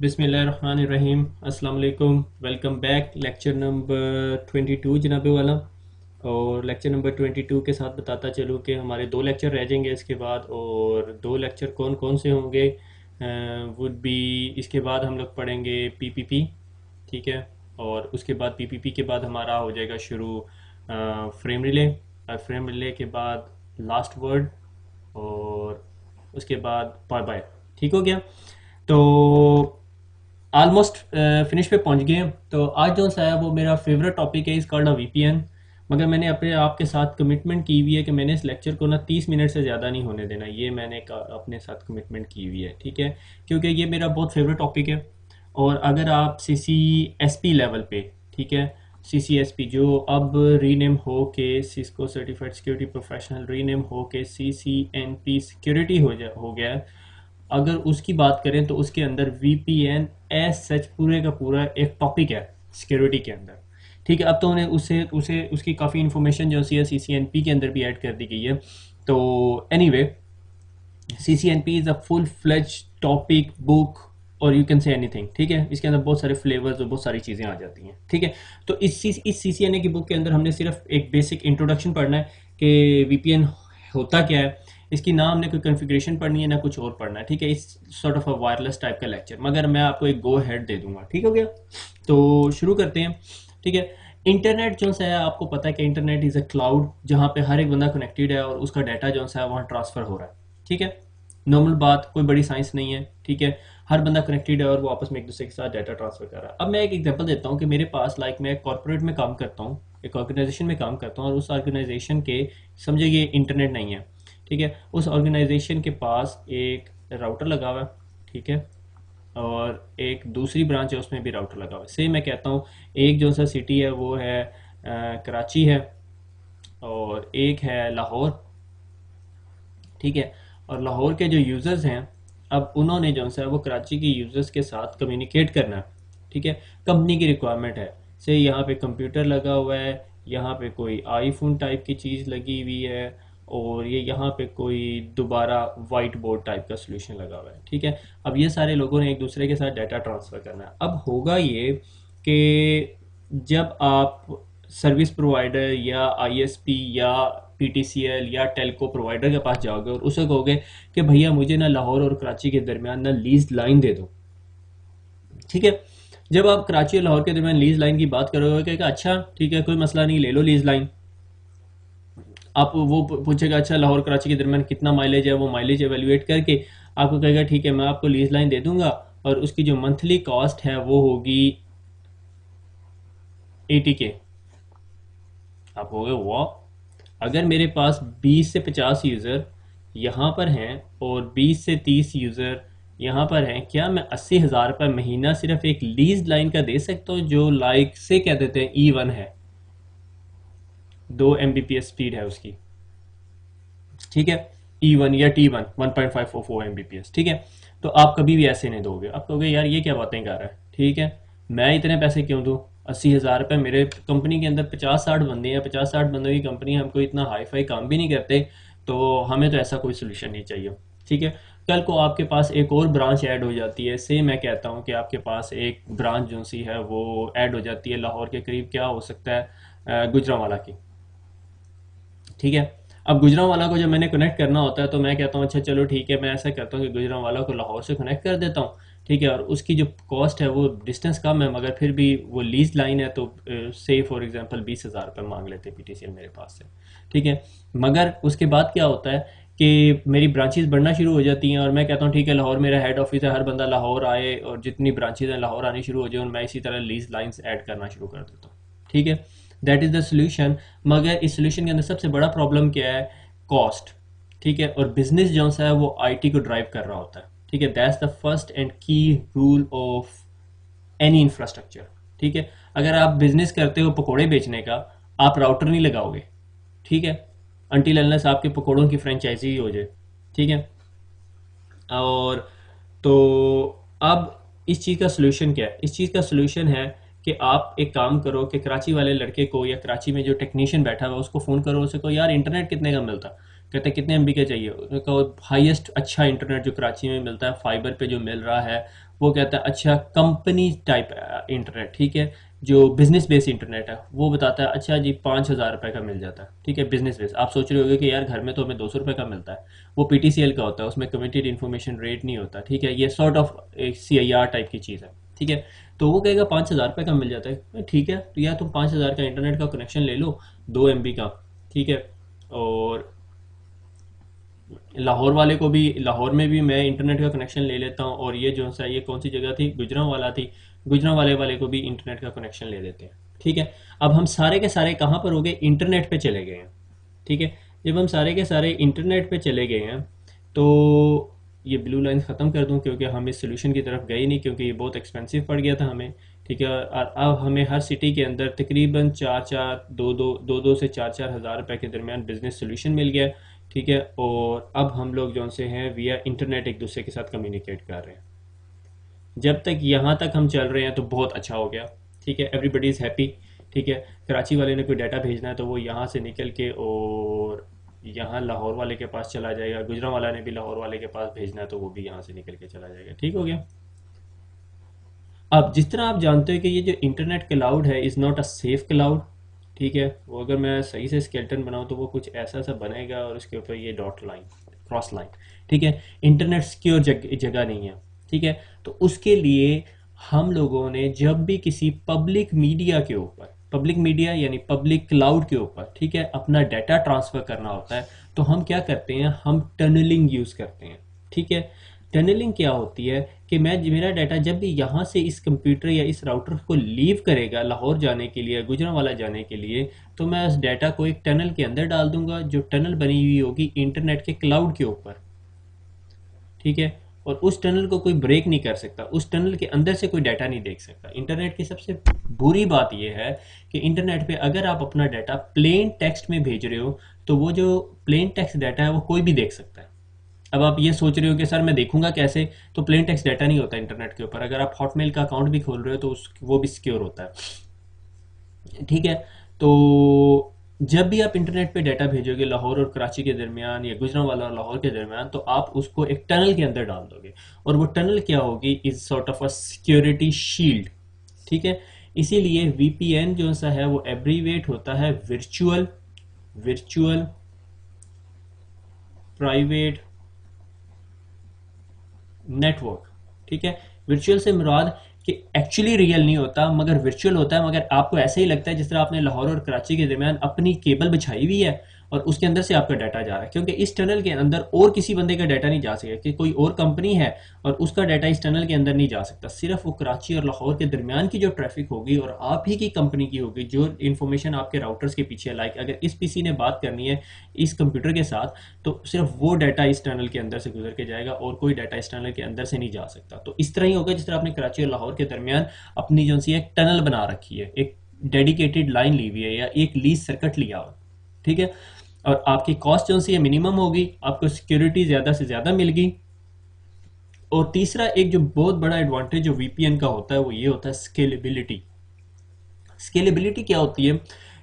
बिस्मिल्लाहिर्रहमानिर्रहीम। अस्सलाम वालेकुम। Welcome back. लेक्चर नंबर 22 जनाबे वाला। और लेक्चर नंबर 22 के साथ बताता चलूँ कि हमारे दो लेक्चर रह जाएंगे इसके बाद, और दो लेक्चर कौन कौन से होंगे वुड बी, इसके बाद हम लोग पढ़ेंगे पीपीपी। ठीक है। और उसके बाद पीपीपी के बाद हमारा हो जाएगा शुरू फ्रेम रिले, और फ्रेम रिले के बाद लास्ट वर्ड, और उसके बाद बाय बाय। ठीक हो गया। तो ऑलमोस्ट फिनिश पे पहुंच गए हैं। तो आज जो सा है वो मेरा फेवरेट टॉपिक है, इस कॉल्ड अ वीपीएन। मगर मैंने अपने आप के साथ कमिटमेंट की हुई है कि मैंने इस लेक्चर को ना 30 मिनट से ज़्यादा नहीं होने देना। ये मैंने अपने साथ कमिटमेंट की हुई है, ठीक है, क्योंकि ये मेरा बहुत फेवरेट टॉपिक है। और अगर आप सी सी एस पी लेवल पे, ठीक है, सी सी एस पी जो अब रीनेम हो के Cisco certified security professional rename हो के सी सी एन पी सिक्योरिटी हो गया है, अगर उसकी बात करें तो उसके अंदर वीपीएन एज सच पूरे का पूरा एक टॉपिक है सिक्योरिटी के अंदर। ठीक है। अब तो उन्हें उसे उसे उसकी काफ़ी इन्फॉर्मेशन जो सी सी एन पी के अंदर भी ऐड कर दी गई है। तो anyway, C C N P is a full fledge topic book, और यू कैन से एनीथिंग। ठीक है। इसके अंदर बहुत सारे फ्लेवर्स और बहुत सारी चीज़ें आ जाती हैं। ठीक है। तो इस सी सी एन ए की बुक के अंदर हमने सिर्फ एक बेसिक इंट्रोडक्शन पढ़ना है कि वीपीएन होता क्या है। इसकी ना हमने कोई कॉन्फ़िगरेशन पढ़नी है ना कुछ और पढ़ना है। ठीक है। इस sort of a wireless type का लेक्चर, मगर मैं आपको एक गो हेड दे दूंगा। ठीक हो गया। तो शुरू करते हैं। ठीक है। इंटरनेट जो सा है, आपको पता है कि इंटरनेट इज़ अ क्लाउड जहाँ पे हर एक बंदा कनेक्टेड है और उसका डाटा जो सा है वहाँ ट्रांसफ़र हो रहा है। ठीक है। नॉर्मल बात, कोई बड़ी साइंस नहीं है। ठीक है। हर बंदा कनेक्टेड है और वो आपस में एक दूसरे के साथ डाटा ट्रांसफर कर रहा है। अब मैं एक एग्जांपल देता हूँ कि मेरे पास मैं एक कॉर्पोरेट में काम करता हूँ, एक ऑर्गेनाइजेशन में काम करता हूँ, और उस ऑर्गेनाइजेशन के, समझे, ये इंटरनेट नहीं है। ठीक है। उस ऑर्गेनाइजेशन के पास एक राउटर लगा हुआ है। ठीक है। और एक दूसरी ब्रांच है, उसमें भी राउटर लगा हुआ है। सेम मैं कहता हूँ, एक जो सा सिटी है वो है कराची है, और एक है लाहौर। ठीक है। और लाहौर के जो यूज़र्स हैं, अब उन्होंने जो है वो कराची के यूज़र्स के साथ कम्युनिकेट करना है। ठीक है। कंपनी की रिक्वायरमेंट है, से यहाँ पे कंप्यूटर लगा हुआ है, यहाँ पे कोई आईफोन टाइप की चीज़ लगी हुई है, और ये यहाँ पे कोई दोबारा वाइट बोर्ड टाइप का सोल्यूशन लगा हुआ है। ठीक है। अब ये सारे लोगों ने एक दूसरे के साथ डाटा ट्रांसफ़र करना है। अब होगा ये कि जब आप सर्विस प्रोवाइडर या आईएसपी या पीटीसीएल या टेलको प्रोवाइडर के पास जाओगे और उसे कहोगे कि भैया मुझे ना लाहौर और कराची के दरमियान ना लीज लाइन दे दो। ठीक है। जब आप कराची और लाहौर के दरमियान लीज लाइन की बात करोगे, कहेगा अच्छा ठीक है, कोई मसला नहीं, ले लो लीज लाइन। आप वो पूछेगा अच्छा लाहौर कराची के दरमियान कितना माइलेज है, वो माइलेज एवेल्यूएट करके आपको कहेगा ठीक है मैं आपको लीज लाइन दे दूंगा, और उसकी जो मंथली कॉस्ट है वो होगी 80K। आप कहोगे वाह, अगर मेरे पास 20 से 50 यूज़र यहाँ पर हैं और 20 से 30 यूज़र यहाँ पर हैं, क्या मैं 80,000 रुपये महीना सिर्फ एक लीज लाइन का दे सकता हूँ, जो लाइक से क्या देते हैं E1 है, 2 Mbps स्पीड है उसकी। ठीक है। E1 या T1 1.544 Mbps। ठीक है। तो आप कभी भी ऐसे नहीं दोगे, आप कहोगे यार ये क्या बातें कर रहा है। ठीक है। मैं इतने पैसे क्यों दूँ, 80,000 रुपये। मेरे कंपनी के अंदर 50-60 बंदे हैं, 50-60 बंदों की कंपनी, हम कोई इतना हाई फाई काम भी नहीं करते, तो हमें तो ऐसा कोई सोल्यूशन नहीं चाहिए। ठीक है। कल को आपके पास एक और ब्रांच ऐड हो जाती है, से मैं कहता हूँ कि आपके पास एक ब्रांच जो सी है वो ऐड हो जाती है लाहौर के करीब, क्या हो सकता है, गुजरांवाला की। ठीक है। अब गुजरांवाला को जब मैंने कनेक्ट करना होता है तो मैं कहता हूँ अच्छा चलो ठीक है, मैं ऐसा करता हूँ कि गुजरांवाला को लाहौर से कनेक्ट कर देता हूँ। ठीक है। और उसकी जो कॉस्ट है वो डिस्टेंस कम है, मगर फिर भी वो लीज लाइन है, तो से फॉर एग्जांपल 20,000 रुपये मांग लेते हैं पीटीसीएल मेरे पास से। ठीक है। मगर उसके बाद क्या होता है कि मेरी ब्रांचेस बढ़ना शुरू हो जाती हैं, और मैं कहता हूँ ठीक है लाहौर मेरा हेड ऑफिस है, हर बंदा लाहौर आए और जितनी ब्रांचेज हैं लाहौर आनी शुरू हो जाए, और मैं इसी तरह लीज लाइन्स ऐड करना शुरू कर देता हूँ। ठीक है। That is the solution. मगर इस सोल्यूशन के अंदर सबसे बड़ा प्रॉब्लम क्या है, कॉस्ट। ठीक है। और बिजनेस जो सा है वो आईटी को ड्राइव कर रहा होता है। ठीक है। दैट्स द फर्स्ट एंड की रूल ऑफ एनी इंफ्रास्ट्रक्चर। ठीक है। अगर आप बिजनेस करते हो पकोड़े बेचने का, आप राउटर नहीं लगाओगे। ठीक है। अनटिल अनलेस आपके पकोड़ों की फ्रेंचाइजी ही हो जाए। ठीक है। और तो अब इस चीज़ का सोल्यूशन क्या है, इस चीज़ का सोल्यूशन है कि आप एक काम करो कि कराची वाले लड़के को, या कराची में जो टेक्नीशियन बैठा हुआ है उसको फ़ोन करो, उसे कहो यार इंटरनेट कितने का मिलता। कहते हैं कितने एमबी का चाहिए, उसने कहा हाईएस्ट अच्छा इंटरनेट जो कराची में मिलता है फाइबर पे जो मिल रहा है, वो कहता है अच्छा कंपनी टाइप इंटरनेट, ठीक है, जो बिजनेस बेस इंटरनेट है वो बताता है अच्छा जी 5,000 रुपये का मिल जाता है, ठीक है, बिजनेस बेस। आप सोच रहे होगे कि यार घर में तो हमें 200 रुपये का मिलता है, वो पीटीसीएल का होता है, उसमें कमिटेड इन्फॉर्मेशन रेट नहीं होता, ठीक है, ये सॉर्ट ऑफ एक सीआईआर टाइप की चीज़ है, ठीक है। तो वो कहेगा 5,000 रुपये का मिल जाता है, ठीक है, तो यार तुम 5,000 का इंटरनेट का कनेक्शन ले लो, 2 एमबी का, ठीक है। और लाहौर वाले को भी, लाहौर में भी मैं इंटरनेट का कनेक्शन ले लेता हूँ, और ये जो सा ये कौन सी जगह थी, गुजरांवाला थी, गुजरांवाले वाले को भी इंटरनेट का कनेक्शन ले लेते हैं, ठीक है। अब हम सारे के सारे कहाँ पर हो गए, इंटरनेट पे चले गए हैं, ठीक है। जब हम सारे के सारे इंटरनेट पे चले गए हैं तो ये ब्लू लाइन ख़त्म कर दूं क्योंकि हम इस सोल्यूशन की तरफ गए नहीं, क्योंकि ये बहुत एक्सपेंसिव पड़ गया था हमें, ठीक है। और अब हमें हर सिटी के अंदर तकरीबन चार चार दो से चार चार हज़ार रुपये के दरमियान बिजनेस सोल्यूशन मिल गया, ठीक है। और अब हम लोग जो से हैं विया इंटरनेट एक दूसरे के साथ कम्युनिकेट कर रहे हैं। जब तक यहाँ तक हम चल रहे हैं तो बहुत अच्छा हो गया, ठीक है, एवरीबडी इज़ हैप्पी, ठीक है। कराची वाले ने कोई डाटा भेजना है तो वो यहाँ से निकल के और यहाँ लाहौर वाले के पास चला जाएगा, गुजरात वाला ने भी लाहौर वाले के पास भेजना है तो वो भी यहाँ से निकल के चला जाएगा, ठीक हो गया। अब जिस तरह आप जानते हो कि ये जो इंटरनेट क्लाउड है is not a safe cloud, ठीक है, वो अगर मैं सही से स्केलेटन बनाऊँ तो वो कुछ ऐसा सा बनेगा और उसके ऊपर ये डॉट लाइन, क्रॉस लाइन, ठीक है। इंटरनेट सिक्योर जगह नहीं है, ठीक है। तो उसके लिए हम लोगों ने जब भी किसी पब्लिक मीडिया के ऊपर, पब्लिक मीडिया यानी पब्लिक क्लाउड के ऊपर, ठीक है, अपना डाटा ट्रांसफ़र करना होता है तो हम क्या करते हैं, हम टनलिंग यूज़ करते हैं, ठीक है। टनलिंग क्या होती है कि मैं मेरा डाटा जब भी यहाँ से इस कंप्यूटर या इस राउटर को लीव करेगा लाहौर जाने के लिए, गुजरांवाला जाने के लिए, तो मैं उस डाटा को एक टनल के अंदर डाल दूंगा जो टनल बनी हुई होगी इंटरनेट के क्लाउड के ऊपर, ठीक है। और उस टनल को कोई ब्रेक नहीं कर सकता, उस टनल के अंदर से कोई डाटा नहीं देख सकता। इंटरनेट की सबसे बुरी बात यह है कि इंटरनेट पे अगर आप अपना डाटा प्लेन टेक्स्ट में भेज रहे हो तो वो जो प्लेन टेक्स्ट डाटा है वो कोई भी देख सकता है। अब आप ये सोच रहे हो कि सर मैं देखूंगा कैसे, तो प्लेन टेक्स्ट डाटा नहीं होता इंटरनेट के ऊपर। अगर आप हॉटमेल का अकाउंट भी खोल रहे हो तो वो भी सिक्योर होता है, ठीक है। तो जब भी आप इंटरनेट पे डाटा भेजोगे लाहौर और कराची के दरमियान या गुजरांवाला और लाहौर के दरमियान, तो आप उसको एक टनल के अंदर डाल दोगे और वो टनल क्या होगी, is sort of a security shield, ठीक है। इसीलिए वीपीएन जो सा है वो एब्रीवेट होता है वर्चुअल प्राइवेट नेटवर्क, ठीक है। वर्चुअल से मुराद कि एक्चुअली रियल नहीं होता मगर वर्चुअल होता है, मगर आपको ऐसे ही लगता है जिस तरह आपने लाहौर और कराची के दरमियान अपनी केबल बिछाई हुई है और उसके अंदर से आपका डाटा जा रहा है, क्योंकि इस टनल के अंदर और किसी बंदे का डाटा नहीं जा सकेगा कि कोई और कंपनी है और उसका डाटा इस टनल के अंदर नहीं जा सकता। सिर्फ वो कराची और लाहौर के दरमियान की जो ट्रैफिक होगी और आप ही की कंपनी की होगी, जो इन्फॉर्मेशन आपके राउटर्स के पीछे है, लाइक अगर इस पीसी ने बात करनी है इस कंप्यूटर के साथ तो सिर्फ वो डाटा इस टनल के अंदर से गुजर के जाएगा और कोई डाटा इस टनल के अंदर से नहीं जा सकता। तो इस तरह ही होगा जिस तरह आपने कराची और लाहौर के दरमियान अपनी जो सी एक टनल बना रखी है, एक डेडिकेटेड लाइन ली हुई है या एक लीज सर्किट लिया हो, ठीक है। और आपकी कॉस्ट जो सी है मिनिमम होगी, आपको सिक्योरिटी ज़्यादा से ज़्यादा मिलेगी। और तीसरा एक जो बहुत बड़ा एडवांटेज जो वीपीएन का होता है वो ये होता है स्केलेबिलिटी। स्केलेबिलिटी क्या होती है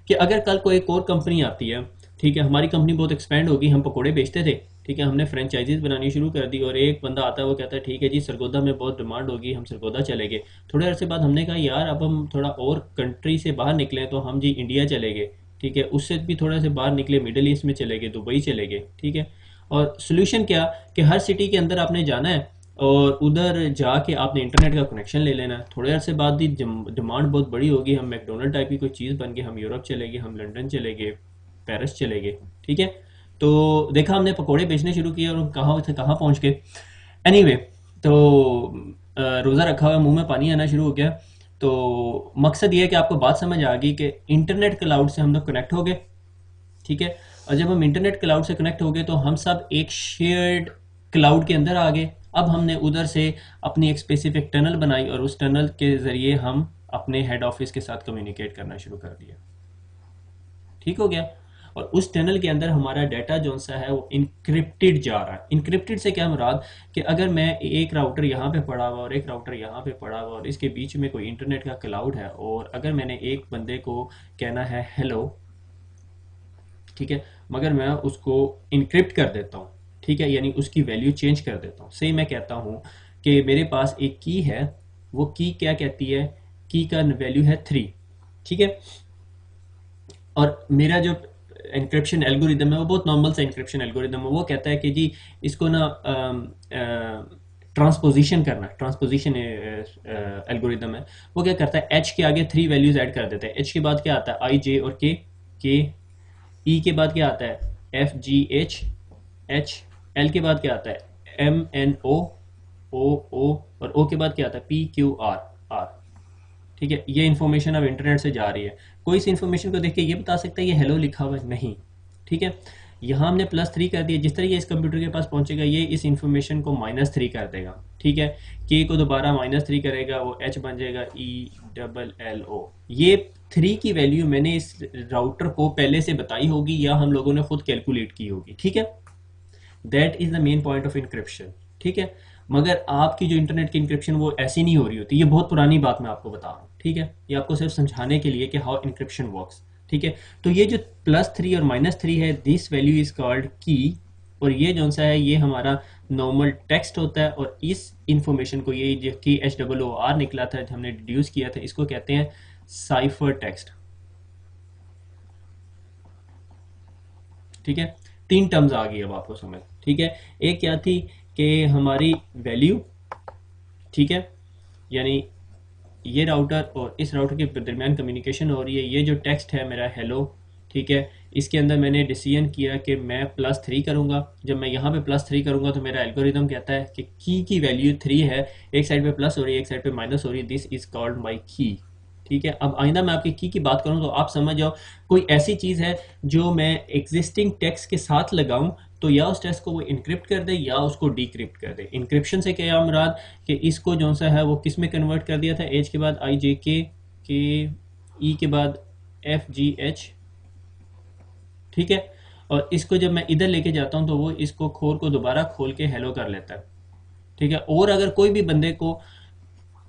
कि अगर कल को एक और कंपनी आती है, ठीक है, हमारी कंपनी बहुत एक्सपेंड होगी, हम पकोड़े बेचते थे, ठीक है, हमने फ्रेंचाइजीज बनानी शुरू कर दी और एक बंदा आता है वो कहता है ठीक है जी सरगोदा में बहुत डिमांड होगी, हम सरगोदा चले गए। थोड़े अरसे बाद हमने कहा यार अब हम थोड़ा और कंट्री से बाहर निकलें, तो हम जी इंडिया चले गए, ठीक है, उससे भी थोड़ा से बाहर निकले, मिडल ईस्ट में चले गए, दुबई चले गए, ठीक है। और सोल्यूशन क्या कि हर सिटी के अंदर आपने जाना है और उधर जाके आपने इंटरनेट का कनेक्शन ले लेना है। थोड़े अरसे बाद ही डिमांड बहुत बड़ी होगी, हम मैकडोनल्ड टाइप की कोई चीज़ बन गई, हम यूरोप चले गए, हम लंदन चले गए, पेरिस चले गए, ठीक है। तो देखा हमने पकोड़े बेचने शुरू किए और हम कहाँ थे कहाँ पहुँच गए। एनीवे, तो रोज़ा रखा हुआ मुंह में पानी आना शुरू हो गया। तो मकसद ये है कि आपको बात समझ आ गई कि इंटरनेट क्लाउड से हम लोग कनेक्ट हो गए, ठीक है। और जब हम इंटरनेट क्लाउड से कनेक्ट हो गए तो हम सब एक शेयर्ड क्लाउड के अंदर आ गए। अब हमने उधर से अपनी एक स्पेसिफिक टनल बनाई और उस टनल के ज़रिए हम अपने हेड ऑफिस के साथ कम्युनिकेट करना शुरू कर दिया, ठीक हो गया। और उस टनल के अंदर हमारा डाटा जो सा है वो इनक्रिप्टेड जा रहा है। इनक्रिप्टेड से क्या मुराद कि अगर मैं एक राउटर यहाँ पे पड़ा हुआ और एक राउटर यहाँ पे पड़ा हुआ और इसके बीच में कोई इंटरनेट का क्लाउड है और अगर मैंने एक बंदे को कहना है हेलो, ठीक है, मगर मैं उसको इनक्रिप्ट कर देता हूँ, ठीक है, यानी उसकी वैल्यू चेंज कर देता हूँ। से मैं कहता हूँ कि मेरे पास एक की है, वो की क्या कहती है, की का वैल्यू है 3, ठीक है, और मेरा जो एन्क्रिप्शन एल्गोरिदम है वो बहुत नॉर्मल सा एन्क्रिप्शन एल्गोरिदम है। वो कहता है कि जी इसको ना ट्रांसपोजिशन करना, ट्रांसपोजिशन एल्गोरिदम है। वो क्या करता है, एच के आगे 3 वैल्यूज ऐड कर देता है। एच के बाद क्या आता है, आई जे और के ई के बाद क्या आता है, F G H H, L के बाद क्या आता है, एम एन ओ, और ओ के बाद क्या आता है, पी क्यू आर आर, ठीक है। ये इन्फॉर्मेशन अब इंटरनेट से जा रही है। कोई इस इन्फॉर्मेशन को देख के ये बता सकता है ये हेलो लिखा हुआ है, नहीं, ठीक है। यहाँ हमने +3 कर दिया, जिस तरह ये इस कंप्यूटर के पास पहुंचेगा ये इस इन्फॉर्मेशन को -3 कर देगा, ठीक है। के को दोबारा -3 करेगा, वो एच बन जाएगा ELLO। ये 3 की वैल्यू मैंने इस राउटर को पहले से बताई होगी या हम लोगों ने खुद कैलकुलेट की होगी, ठीक है। That is the main point of encryption, ठीक है। मगर आपकी जो इंटरनेट की इंक्रिप्शन वो ऐसी नहीं हो रही होती। ये बहुत पुरानी बात मैं आपको बता रहा हूँ, ठीक है। ये आपको सिर्फ समझाने के लिए कि हाउ इंक्रिप्शन वर्क्स, ठीक है। तो ये जो +3 और -3 है, दिस वैल्यू इज कॉल्ड की, और ये जो सा है ये हमारा नॉर्मल टेक्स्ट होता है, और इस इंफॉर्मेशन को, ये जो की HOOR निकला था, हमने डिड्यूस किया था, इसको कहते हैं साइफर टेक्स्ट, ठीक है। 3 टर्म्स आ गई अब आपको समझ, ठीक है। एक क्या थी कि हमारी वैल्यू, ठीक है, यानी ये राउटर और इस राउटर के दरमियान कम्युनिकेशन हो रही है। ये जो टेक्स्ट है मेरा हेलो, ठीक है, इसके अंदर मैंने डिसीजन किया कि मैं +3 करूंगा। जब मैं यहाँ पे +3 करूंगा तो मेरा एल्गोरिदम कहता है कि की वैल्यू 3 है, एक साइड पे प्लस हो रही है, एक साइड पे माइनस हो रही है, दिस इज कॉल्ड माई की, ठीक है। अब आइंदा मैं आपकी की बात करूं तो आप समझ जाओ कोई ऐसी चीज़ है जो मैं एग्जिस्टिंग टेक्स्ट के साथ लगाऊं तो या उस टेक्स्ट को वो इनक्रिप्ट कर दे या उसको डिक्रिप्ट कर दे। इनक्रिप्शन से क्या मुराद कि इसको जो सा है वो किस में कन्वर्ट कर दिया था, एच के बाद आई जे के ई के बाद एफ जी एच, ठीक है। और इसको जब मैं इधर लेके जाता हूं तो वो इसको खोर को दोबारा खोल के हेलो कर लेता है, ठीक है। और अगर कोई भी बंदे को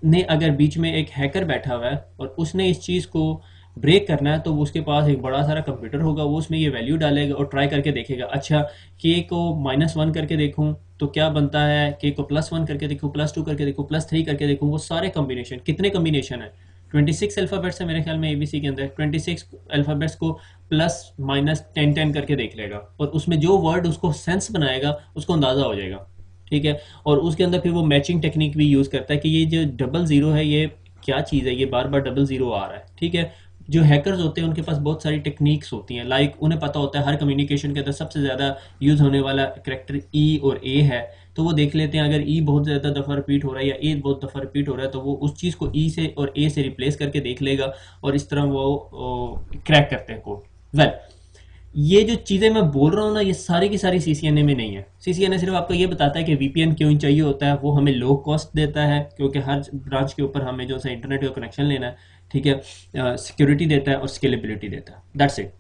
ने अगर बीच में एक हैकर बैठा हुआ है और उसने इस चीज़ को ब्रेक करना है तो उसके पास एक बड़ा सारा कंप्यूटर होगा, वो उसमें ये वैल्यू डालेगा और ट्राई करके देखेगा, अच्छा के को -1 करके देखूं तो क्या बनता है, के को +1 करके देखूं, +2 करके देखूं, +3 करके देखूं, वो सारे कॉम्बिनेशन, कितने कॉम्बिनेशन है, 26 अल्फ़ाबेट्स है मेरे ख्याल में ABC के अंदर। 26 अल्फ़ाबेट्स को +-10 करके देख लेगा और उसमें जो वर्ड उसको सेंस बनाएगा उसको अंदाज़ा हो जाएगा, ठीक है। और उसके अंदर फिर वो मैचिंग टेक्निक भी यूज़ करता है कि ये जो 00 है ये क्या चीज़ है, ये बार बार 00 आ रहा है, ठीक है। जो हैकर्स होते हैं उनके पास बहुत सारी टेक्निक्स होती हैं, लाइक उन्हें पता होता है हर कम्युनिकेशन के अंदर सबसे ज़्यादा यूज़ होने वाला करेक्टर ई और ए है, तो वो देख लेते हैं अगर ई बहुत ज़्यादा दफ़ा रिपीट हो रहा है या ए बहुत दफ़ा रिपीट हो रहा है तो वो उस चीज़ को ई से और ए से रिप्लेस करके देख लेगा और इस तरह वो क्रैक करते हैं कोड। वेल, ये जो चीज़ें मैं बोल रहा हूँ ना ये सारी की सारी CCNA में नहीं है। CCNA सिर्फ आपको ये बताता है कि VPN क्यों चाहिए होता है, वो हमें लो कॉस्ट देता है क्योंकि हर ब्रांच के ऊपर हमें जो सा इंटरनेट का कनेक्शन लेना है, ठीक है, सिक्योरिटी देता है और स्केलेबिलिटी देता है, दैट्स इट।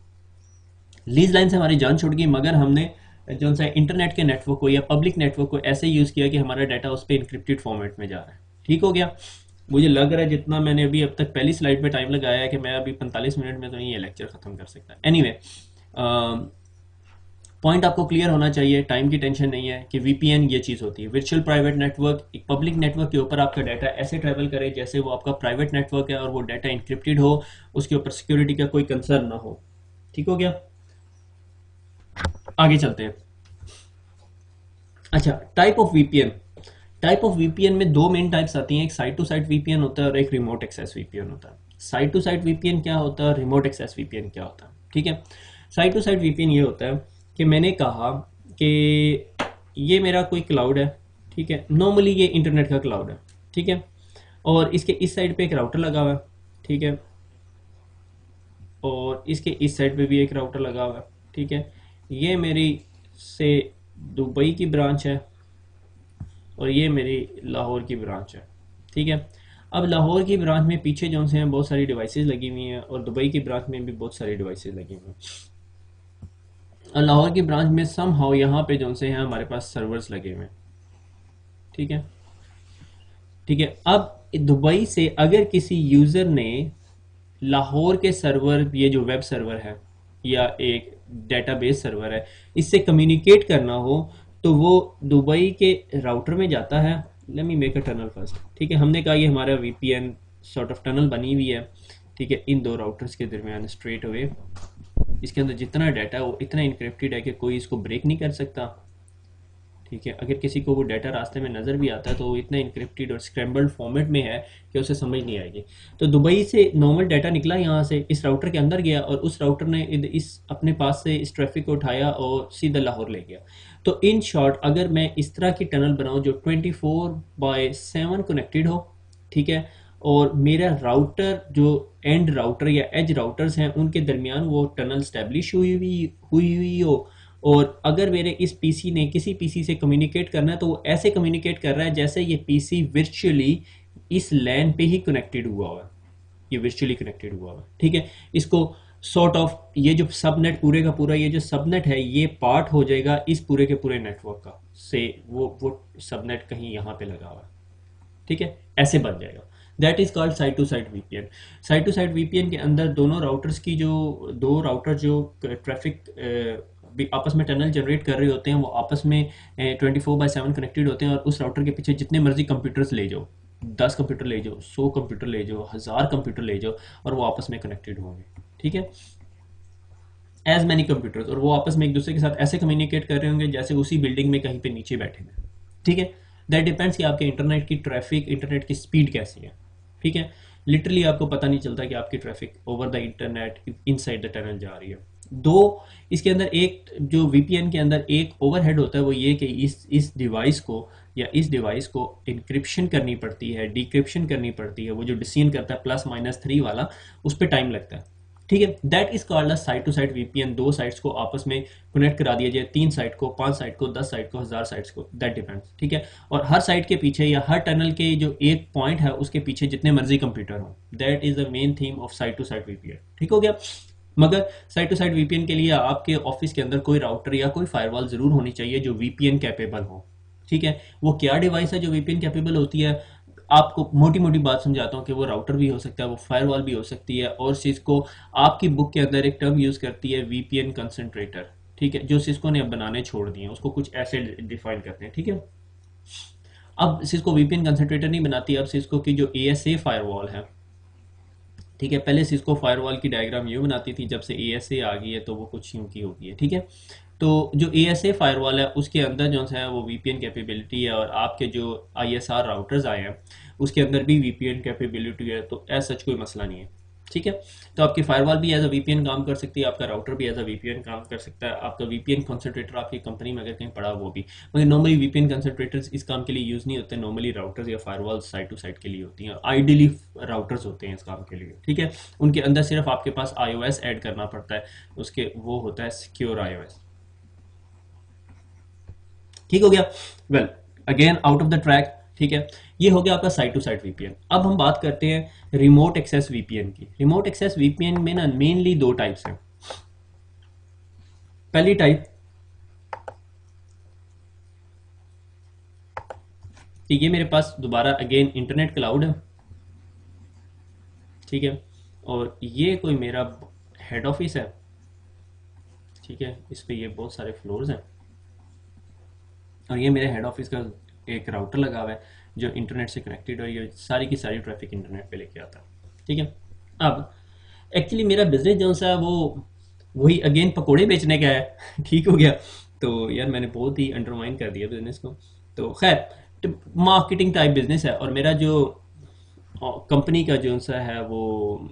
लीज लाइन से हमारी जान छूट गई, मगर हमने जो सा इंटरनेट के नेटवर्क को या पब्लिक नेटवर्क को ऐसे यूज़ किया कि हमारा डाटा उस पर इंक्रिप्टेड फॉर्मेट में जा रहा है, ठीक हो गया। मुझे लग रहा है जितना मैंने अभी अब तक पहली स्लाइड पे टाइम लगाया है कि मैं अभी 45 मिनट में तो नहीं ये लेक्चर ख़त्म कर सकता। एनीवे, पॉइंट आपको क्लियर होना चाहिए, टाइम की टेंशन नहीं है कि VPN ये चीज़ होती है, वर्चुअल प्राइवेट नेटवर्क। एक पब्लिक नेटवर्क के ऊपर आपका डाटा ऐसे ट्रैवल करे जैसे वो आपका प्राइवेट नेटवर्क है और वो डाटा इंक्रिप्टेड हो, उसके ऊपर सिक्योरिटी का कोई कंसर्न ना हो, ठीक हो गया। आगे चलते हैं। अच्छा, type of VPN। Type of VPN में 2 मेन टाइप्स आती हैं, एक साइट टू साइट VPN होता है और एक रिमोट एक्सेस VPN होता है। साइट टू साइट VPN क्या होता है, रिमोट एक्सेस VPN क्या होता है, ठीक है। साइट टू साइट VPN ये होता है कि मैंने कहा कि ये मेरा कोई क्लाउड है, ठीक है, नॉर्मली ये इंटरनेट का क्लाउड है, ठीक है, और इसके इस साइड पे एक राउटर लगा हुआ है, ठीक है, और इसके इस साइड पे भी एक राउटर लगा हुआ है, ठीक है। ये मेरी से दुबई की ब्रांच है और ये मेरी लाहौर की ब्रांच है, ठीक है। अब लाहौर की ब्रांच में पीछे जो से हैं बहुत सारी डिवाइसेस लगी हुई हैं और दुबई की ब्रांच में भी बहुत सारी डिवाइसेस लगी हुई हैं। और लाहौर की ब्रांच में सम हाउ यहाँ पे जो से हैं हमारे पास सर्वर्स लगे हुए हैं, ठीक है, ठीक है। अब दुबई से अगर किसी यूज़र ने लाहौर के सर्वर, ये जो वेब सर्वर है या एक डेटाबेस सर्वर है, इससे कम्युनिकेट करना हो तो वो दुबई के राउटर में जाता है। Let me make a tunnel first, ठीक है। हमने कहा ये हमारा वीपीएन सॉर्ट ऑफ टनल बनी हुई है, ठीक है, इन दो राउटर्स के दरमियान स्ट्रेट अवे। इसके अंदर जितना डाटा है वो इतना इनक्रिप्टेड है कि कोई इसको ब्रेक नहीं कर सकता, ठीक है। अगर किसी को वो डाटा रास्ते में नज़र भी आता है तो वो इतना इनक्रिप्टेड और स्क्रैम्बल्ड फॉर्मेट में है कि उसे समझ नहीं आएगी। तो दुबई से नॉर्मल डाटा निकला यहाँ से, इस राउटर के अंदर गया और उस राउटर ने इस अपने पास से इस ट्रैफिक को उठाया और सीधा लाहौर ले गया। तो इन शॉर्ट अगर मैं इस तरह की टनल बनाऊँ जो 24/7 कनेक्टेड हो, ठीक है, और मेरा राउटर जो एंड राउटर या एज राउटर्स हैं उनके दरमियान वो टनल स्टैब्लिश हुई हो, और अगर मेरे इस पीसी ने किसी पीसी से कम्युनिकेट करना है तो वो ऐसे कम्युनिकेट कर रहा है जैसे ये पीसी वर्चुअली इस लैन पे ही कनेक्टेड हुआ हुआ है, ये वर्चुअली कनेक्टेड हुआ हुआ है, ठीक है। इसको सॉर्ट ऑफ ये जो सबनेट पूरे का पूरा ये जो सबनेट है ये पार्ट हो जाएगा इस पूरे के पूरे नेटवर्क का, से वो सबनेट कहीं यहाँ पे लगा हुआ है, ठीक है, ऐसे बन जाएगा। That is called side to side VPN. Side to side VPN के अंदर दोनों राउटर्स की जो दो राउटर जो ट्रैफिक आपस में टनल जनरेट कर रहे होते हैं वो आपस में 24/7 कनेक्टेड होते हैं, और उस राउटर के पीछे जितने मर्जी कंप्यूटर्स ले जाओ, 10 कंप्यूटर ले जाओ, 100 कंप्यूटर ले जाओ, 1000 कंप्यूटर ले जाओ, और वो आपस में कनेक्टेड होंगे, ठीक है, एज मैनी कंप्यूटर्स, और वो आपस में एक दूसरे के साथ ऐसे कम्युनिकेट कर रहे होंगे जैसे उसी बिल्डिंग में कहीं पे नीचे बैठे हैं, ठीक है। दैट डिपेंड्स कि आपके इंटरनेट की ट्रैफिक, इंटरनेट की स्पीड कैसी है, ठीक है। लिटरली आपको पता नहीं चलता कि आपकी traffic over the internet inside the tunnel जा रही है। दो, इसके अंदर एक जो वीपीएन के अंदर एक ओवरहेड होता है वो ये कि इस डिवाइस को या इस डिवाइस को इंक्रिप्शन करनी पड़ती है, डिक्रिप्शन करनी पड़ती है, वो जो डिसीजन करता है +-3 वाला, उस पर टाइम लगता है, ठीक है। That is called a side to side VPN. दो साइट्स को आपस में कनेक्ट करा दिया जाए, 3 साइट को, 5 साइट को, 10 साइट को, 1000 साइट्स को, दैट डिपेंड्स, ठीक है। और हर साइट के पीछे या हर टनल के जो एक पॉइंट है उसके पीछे जितने मर्जी कंप्यूटर हो, that is the main theme of side to side VPN, ठीक हो गया। मगर साइड टू साइड वीपीएन के लिए आपके ऑफिस के अंदर कोई राउटर या कोई फायरवॉल जरूर होनी चाहिए जो वीपीएन कैपेबल हो, ठीक है। वो क्या डिवाइस है जो वीपीएन कैपेबल होती है, आपको मोटी मोटी बात समझाता हूँ कि वो राउटर भी हो सकता है, वो फायरवॉल भी हो सकती है, और सिस्को आपकी बुक के अंदर एक टर्म यूज करती है वीपीएन कंसंट्रेटर, ठीक है, जो सिस्को ने अब बनाने छोड़ दिए, उसको कुछ ऐसे डिफाइन करते हैं, ठीक है। अब सिस्को वीपीएन कंसंट्रेटर नहीं बनाती, अब सिस्को की जो एएसए फायरवॉल है, ठीक है, पहले सिस्को फायरवॉल की डायग्राम यूँ बनाती थी, जब से एएसए आ गई है तो वो कुछ यूँ की हो गई है, ठीक है। तो जो एएसए फायरवॉल है उसके अंदर जो है वो वीपीएन कैपेबिलिटी है, और आपके जो आईएसआर राउटर्स आए हैं उसके अंदर भी वीपीएन कैपेबिलिटी है, तो ऐसा सच कोई मसला नहीं है, ठीक है। तो आपकी फायरवॉल भी एज अ वीपीएन काम कर सकती है, आपका राउटर भी एज अ वीपीएन काम कर सकता है, आपका वीपीएन कंसंट्रेटर आपकी कंपनी में अगर कहीं पड़ा वो भी, मगर नॉर्मली वीपीएन कंसंट्रेटर्स इस काम के लिए यूज़ नहीं होते, नॉर्मली राउटर्स या फायरवॉल साइड टू साइड के लिए होती हैं, आइडियली राउटर्स होते हैं इस काम के लिए, ठीक है। उनके अंदर सिर्फ आपके पास iOS ऐड करना पड़ता है, उसके वो होता है सिक्योर iOS, ठीक हो गया। Well again out of the track, ठीक है, ये हो गया आपका साइड टू साइड वीपीएन। अब हम बात करते हैं रिमोट एक्सेस वीपीएन की। रिमोट एक्सेस वीपीएन में ना मेनली दो टाइप्स हैं। पहली टाइप कि ये मेरे पास दोबारा अगेन इंटरनेट क्लाउड है, ठीक है, और ये कोई मेरा हेड ऑफिस है, ठीक है, इस पे ये बहुत सारे फ्लोर्स हैं, और ये मेरे हेड ऑफिस का एक राउटर लगा हुआ है जो इंटरनेट से कनेक्टेड है, और ये सारी की सारी ट्रैफिक इंटरनेट पे लेके आता है, ठीक है। अब एक्चुअली मेरा बिजनेस जो सा है वो वही अगेन पकोड़े बेचने का है ठीक हो गया। तो यार मैंने बहुत ही अंडरमाइन कर दिया बिजनेस को। तो खैर मार्केटिंग टाइप बिजनेस है, और मेरा जो कंपनी का जो सा है वो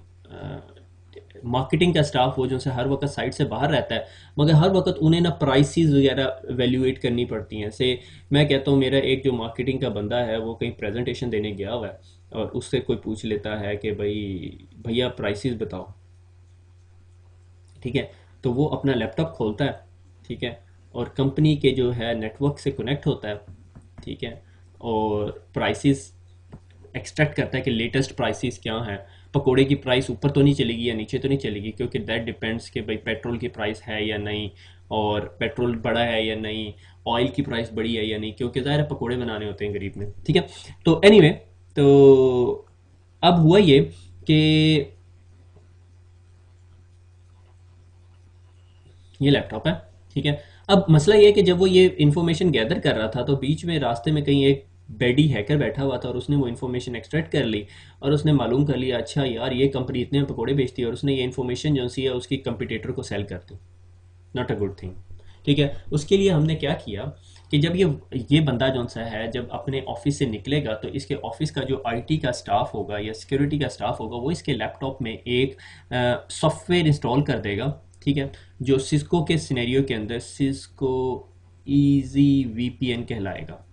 मार्केटिंग का स्टाफ वो जो है हर वक्त साइट से बाहर रहता है, मगर हर वक्त उन्हें ना प्राइसेस वगैरह वैल्यूएट करनी पड़ती हैं। से मैं कहता हूँ मेरा एक जो मार्केटिंग का बंदा है वो कहीं प्रेजेंटेशन देने गया हुआ है, और उससे कोई पूछ लेता है कि भाई भैया प्राइसेस बताओ, ठीक है, तो वो अपना लैपटॉप खोलता है, ठीक है, और कंपनी के जो है नेटवर्क से कनेक्ट होता है, ठीक है, और प्राइसेस एक्सट्रैक्ट करता है कि लेटेस्ट प्राइसेस क्या हैं। पकोड़े की प्राइस ऊपर तो नहीं चलेगी या नीचे तो नहीं चलेगी, क्योंकि दैट डिपेंड्स कि भाई पेट्रोल की प्राइस है या नहीं, और पेट्रोल बढ़ा है या नहीं, ऑयल की प्राइस बढ़ी है या नहीं, क्योंकि ज़ाहिर है पकोड़े बनाने होते हैं गरीब ने, ठीक है। तो एनीवे तो अब हुआ ये कि ये लैपटॉप है, ठीक है। अब मसला ये है कि जब वो ये इन्फॉर्मेशन गैदर कर रहा था तो बीच में रास्ते में कहीं एक बेडी हैकर बैठा हुआ था और उसने वो इन्फॉर्मेशन एक्सट्रैक्ट कर ली और उसने मालूम कर लिया अच्छा यार ये कंपनी इतने में पकौड़े बेचती है, और उसने ये इन्फॉर्मेशन जो सी है उसकी कंपटीटर को सेल कर दी। नॉट अ गुड थिंग, ठीक है। उसके लिए हमने क्या किया कि जब ये बंदा जो सा है जब अपने ऑफिस से निकलेगा तो इसके ऑफिस का जो आईटी का स्टाफ होगा या सिक्योरिटी का स्टाफ होगा वो इसके लैपटॉप में एक सॉफ्टवेयर इंस्टॉल कर देगा, ठीक है, जो सिस्को के सिनेरियो के अंदर सिस्को ईजी वीपीएन कहलाएगा,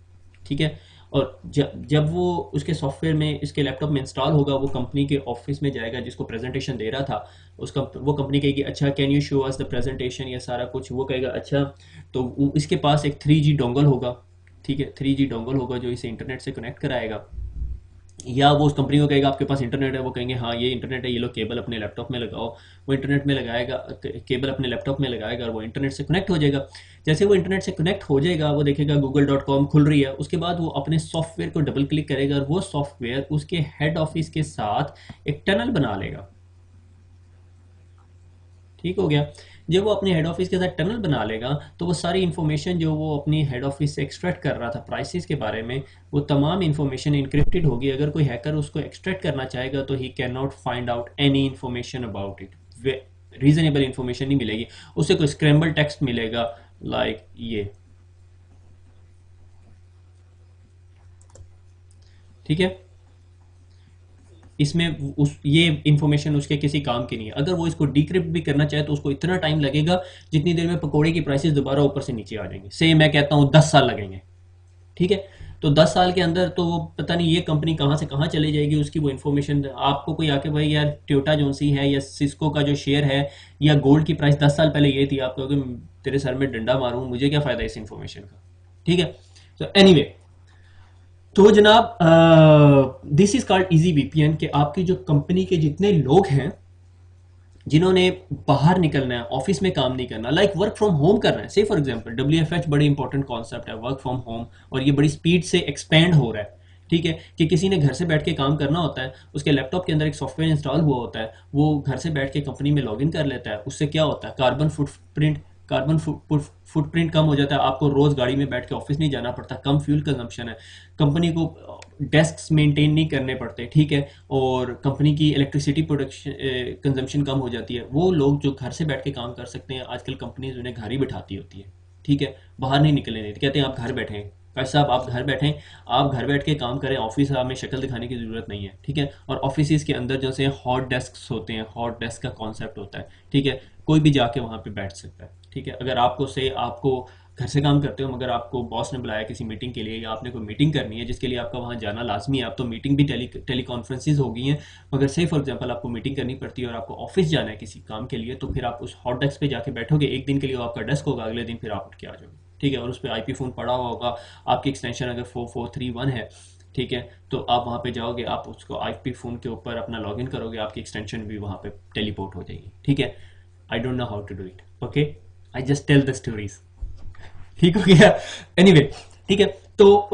ठीक है। और जब वो उसके सॉफ्टवेयर में इसके लैपटॉप में इंस्टॉल होगा वो कंपनी के ऑफिस में जाएगा जिसको प्रेजेंटेशन दे रहा था, उसका वो कंपनी कहेगी अच्छा can you show us the presentation या सारा कुछ, वो कहेगा अच्छा। तो इसके पास एक 3G डोंगल होगा, ठीक है, 3G डोंगल होगा जो इसे इंटरनेट से कनेक्ट कराएगा, या वो उस कंपनी को कहेगा आपके पास इंटरनेट है, वो कहेंगे हाँ ये इंटरनेट है, ये लो केबल अपने लैपटॉप में लगाओ, वो इंटरनेट में लगाएगा, केबल अपने लैपटॉप में लगाएगा और वो इंटरनेट से कनेक्ट हो जाएगा। जैसे वो इंटरनेट से कनेक्ट हो जाएगा वो देखेगा google.com खुल रही है, उसके बाद वो अपने सॉफ्टवेयर को डबल क्लिक करेगा और वो सॉफ्टवेयर उसके हेड ऑफिस के साथ एक टनल बना लेगा, ठीक हो गया। जब वो अपने हेड ऑफिस के साथ टनल बना लेगा तो वो सारी इन्फॉर्मेशन जो वो अपनी हेड ऑफिस से एक्सट्रैक्ट कर रहा था प्राइसेस के बारे में, वो तमाम इन्फॉर्मेशन इनक्रिप्टेड होगी। अगर कोई हैकर उसको एक्सट्रैक्ट करना चाहेगा तो he can not find out any information about it, reasonable information नहीं मिलेगी उसे, कोई स्क्रैम्बल टेक्स्ट मिलेगा लाइक ये, ठीक है। इसमें ये इंफॉर्मेशन उसके किसी काम की नहीं है। अगर वो इसको डिक्रिप्ट भी करना चाहे तो उसको इतना टाइम लगेगा जितनी देर में पकोड़े की प्राइसेस दोबारा ऊपर से नीचे आ जाएंगे। से मैं कहता हूँ 10 साल लगेंगे, ठीक है। तो 10 साल के अंदर तो वो पता नहीं ये कंपनी कहाँ से कहाँ चली जाएगी, उसकी वो इन्फॉर्मेशन आपको कोई आके भाई यार टोयोटा जोनसी है या सिस्को का जो शेयर है या गोल्ड की प्राइस 10 साल पहले ये थी, आप कहोगे तेरे सर में डंडा मारूं मुझे क्या फ़ायदा इस इन्फॉर्मेशन का, ठीक है। तो एनीवे तो जनाब this is called easy VPN कि आपकी जो कंपनी के जितने लोग हैं जिन्होंने बाहर निकलना है, ऑफिस में काम नहीं करना, लाइक वर्क फ्रॉम होम करना है, से फॉर एग्जांपल WFH बड़ी इंपॉर्टेंट कॉन्सेप्ट है वर्क फ्रॉम होम, और ये बड़ी स्पीड से एक्सपेंड हो रहा है, ठीक है। कि किसी ने घर से बैठ के काम करना होता है, उसके लैपटॉप के अंदर एक सॉफ्टवेयर इंस्टॉल हुआ होता है, वो घर से बैठ के कंपनी में लॉगिन कर लेता है, उससे क्या होता है कार्बन फुटप्रिंट कम हो जाता है, आपको रोज गाड़ी में बैठ के ऑफिस नहीं जाना पड़ता, कम फ्यूल कंजम्पशन है, कंपनी को डेस्क मेंटेन नहीं करने पड़ते, ठीक है, और कंपनी की इलेक्ट्रिसिटी प्रोडक्शन कंजम्पशन कम हो जाती है। वो लोग जो घर से बैठ के काम कर सकते हैं आजकल कंपनीज उन्हें घर ही बिठाती होती है, ठीक है, बाहर नहीं निकलने देती, कहते हैं आप घर बैठे हैं, भाई साहब आप घर बैठें, आप घर बैठ के काम करें, ऑफिस में शक्ल दिखाने की ज़रूरत नहीं है, ठीक है। और ऑफिस के अंदर जैसे हॉट डेस्क होते हैं, हॉट डेस्क का कॉन्सेप्ट होता है, ठीक है, कोई भी जाके वहाँ पे बैठ सकता है, ठीक है। अगर आपको घर से काम करते हो मगर आपको बॉस ने बुलाया किसी मीटिंग के लिए या आपने कोई मीटिंग करनी है जिसके लिए आपका वहाँ जाना लाजमी है, अब तो मीटिंग भी टेली कॉन्फ्रेंसेज हो गई हैं, मगर से फॉर एग्जांपल आपको मीटिंग करनी पड़ती है और आपको ऑफिस जाना है किसी काम के लिए, तो फिर आप उस हॉट डेस्क पे जाके बैठोगे, एक दिन के लिए आपका डेस्क होगा, अगले दिन फिर आप उठ के आ जाओगे, ठीक है। और उस पर IP फ़ोन पड़ा हुआ होगा, आपकी एक्सटेंशन अगर 4431 है, ठीक है, तो आप वहाँ पे जाओगे, आप उसको IP फ़ोन के ऊपर अपना लॉगिन करोगे, आपकी एक्सटेंशन भी वहाँ पे टेलीपोर्ट हो जाएगी, ठीक है। I don't know how to do it, okay, I just tell the stories, ठीक हो गया। एनीवे ठीक है, तो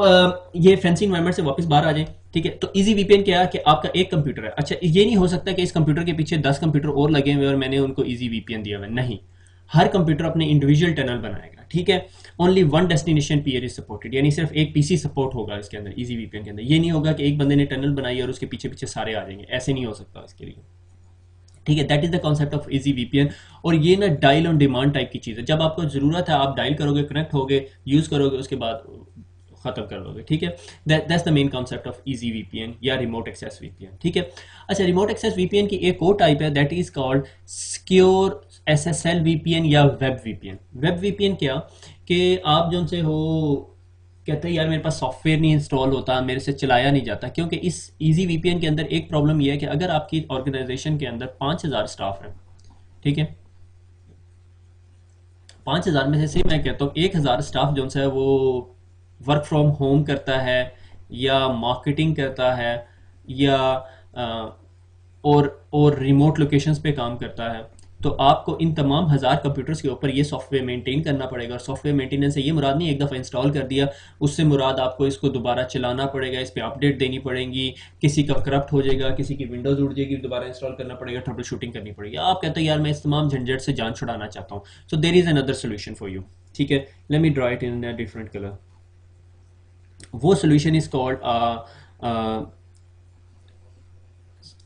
ये फैंसी इन्वायरमेंट से वापस बाहर आ जाए, ठीक है। तो इजी वीपीएन क्या है कि आपका एक कंप्यूटर है, अच्छा ये नहीं हो सकता कि इस कंप्यूटर के पीछे 10 कंप्यूटर और लगे हुए और मैंने उनको इजी वीपीएन दिया हुआ, नहीं, हर कंप्यूटर अपने इंडिविजुअल टनल बनाएगा, ठीक है। Only one destination peer is supported, यानी सिर्फ एक पीसी सपोर्ट होगा इसके अंदर, इजी वीपीएन के अंदर। ये नहीं होगा कि एक बंदे ने टनल बनाई और उसके पीछे पीछे सारे आ जाएंगे, ऐसे नहीं हो सकता इसके लिए, ठीक है। That is the concept of easy VPN. और ये ना डायल ऑन डिमांड टाइप की चीज़ है, जब आपको ज़रूरत है आप डायल करोगे, कनेक्ट होगे, यूज़ करोगे, उसके बाद खत्म कर दोगे, ठीक है। That's the main concept of easy VPN या रिमोट एक्सेस वीपीएन, ठीक है। अच्छा, रिमोट एक्सेस वीपीएन की एक और टाइप है, that is called secure SSL VPN या वेब वीपीएन। वेब वीपीएन क्या कि आप जो उनसे हो कहते हैं यार मेरे पास सॉफ्टवेयर नहीं इंस्टॉल होता, मेरे से चलाया नहीं जाता, क्योंकि इस इजी वीपीएन के अंदर एक प्रॉब्लम यह है कि अगर आपकी ऑर्गेनाइजेशन के अंदर 5000 स्टाफ हैं, ठीक है, 5000 में से मैं कहता हूँ 1000 स्टाफ जो है वो वर्क फ्रॉम होम करता है या मार्केटिंग करता है या और रिमोट लोकेशंस पे काम करता है, तो आपको इन तमाम हज़ार कंप्यूटर्स के ऊपर ये सॉफ्टवेयर मेंटेन करना पड़ेगा। और सॉफ्टवेयर मेंटेनेंस से ये मुराद नहीं एक दफ़ा इंस्टॉल कर दिया, उससे मुराद आपको इसको दोबारा चलाना पड़ेगा, इस पर अपडेट देनी पड़ेगी, किसी का करप्ट हो जाएगा, किसी की विंडोज़ उड़ जाएगी, दोबारा इंस्टॉल करना पड़ेगा, ट्रबल शूटिंग करनी पड़ेगी। आप कहते हो यार मैं इस तमाम झंझट से जान छुड़ाना चाहता हूँ, so there is another solution for you. ठीक है, let me draw it in a different colour. वो solution is called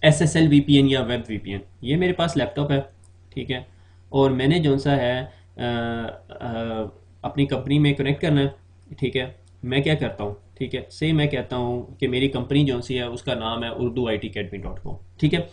SSL VPN या वेब VPN। ये मेरे पास लैपटॉप है, ठीक है, और मैंने जो सा है अपनी कंपनी में कनेक्ट करना है, ठीक है। मैं क्या करता हूँ, ठीक है, से मैं कहता हूँ कि मेरी कंपनी जो सी है उसका नाम है urduitacademy.com, ठीक है।